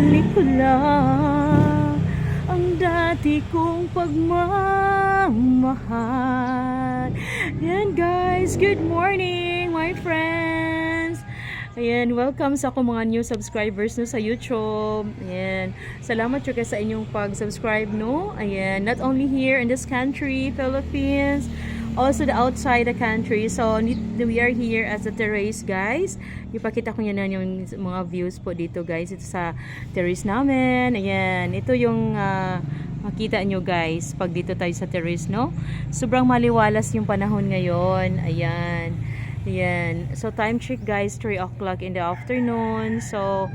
Ibabalik ko lang ang dati kong pagmamahal. Yan guys, good morning my friends. Ayan, welcome sa akong mga new subscribers no sa YouTube. Ayan, salamat yun sa inyong pag-subscribe no. Ayan, not only here in this country, Philippines, also the outside the country. So we are here as a terrace guys. Ipakita ko yan yung mga views po dito guys. Ito sa terrace namin. Ayan, ito yung makita nyo guys pag dito tayo sa terrace no. Sobrang maliwalas yung panahon ngayon. Ayan. Ayan. So time check guys, 3 o'clock in the afternoon. So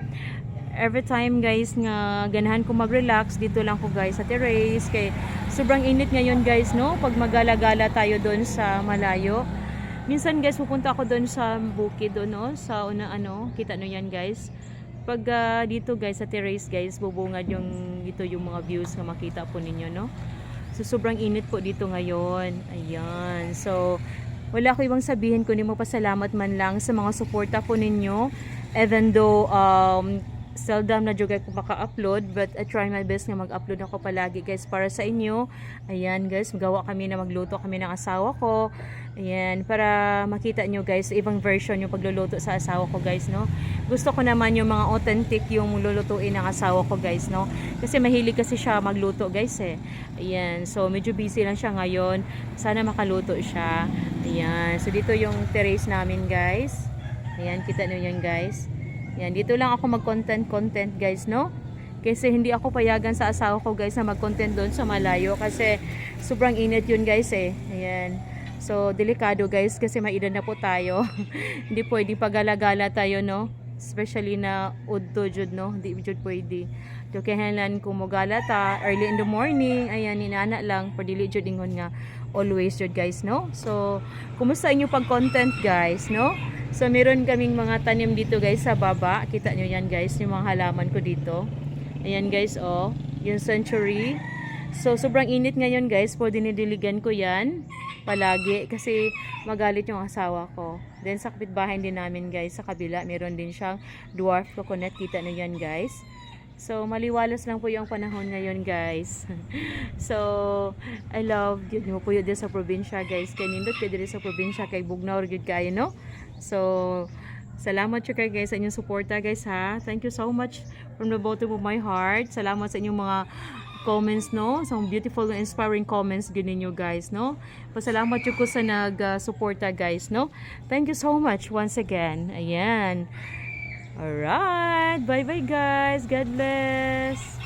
every time guys nga ganahan ko mag-relax dito lang ko guys sa terrace kay sobrang init ngayon guys no pag magala-gala tayo doon sa malayo. Minsan guys pupunta ako doon sa bukid doon no sa una kita no yan guys. Pag dito guys sa terrace guys bubungad yung dito yung mga views na makita po ninyo no. So sobrang init po dito ngayon. Ayan. So wala ko ibang sabihin kundi magpasalamat man lang sa mga suporta po ninyo even though seldom na juga ko maka-upload but I try my best na mag-upload ako palagi guys para sa inyo. Ayan guys, magawa kami na magluto kami ng asawa ko. Ayan, para makita nyo guys ibang version yung pagluluto sa asawa ko guys no. Gusto ko naman yung mga authentic yung lulutuin ng asawa ko guys no. Kasi mahilig kasi siya magluto guys eh. Ayan, so medyo busy lang siya ngayon. Sana makaluto siya. Ayan, so dito yung terrace namin guys. Ayan, kita nyo yan guys. Yan, dito lang ako mag-content guys, no? Kasi hindi ako payagan sa asawa ko guys na mag-content doon sa malayo kasi sobrang init yun guys eh. Ayan. So, delikado guys kasi may edad na po tayo. Hindi pwede pagala-gala tayo, no? Especially na udto jud no? Hindi jud pwede. Do kailangan kumugala ta early in the morning. Ayan, inana lang for dili jud ingon nga always jud guys, no? So, kumusta inyo pag-content guys, no? So, meron kaming mga tanim dito guys sa baba. Kita nyo yan guys, yung mga halaman ko dito. Ayan guys, oh. Yung century. So, sobrang init ngayon guys. Po, dinidiligan ko yan. Palagi. Kasi magalit yung asawa ko. Then, sa kapitbahay din namin guys. Sa kabila, meron din siyang dwarf coconut. Kita nyo yan guys. So, maliwalas lang po yung panahon ngayon guys. So, I love yun po yun din sa probinsya guys. Kaya nindot kayo din sa probinsya. Kay Bugnaw, yun kayo no? So, salamat siya guys sa inyong suporta guys ha. Thank you so much from the bottom of my heart. Salamat sa inyong mga comments no. Some beautiful and inspiring comments ginin nyo guys no. Pasalamat ko sa nag-suporta guys no. Thank you so much once again. Ayan. Alright. Bye bye guys. God bless.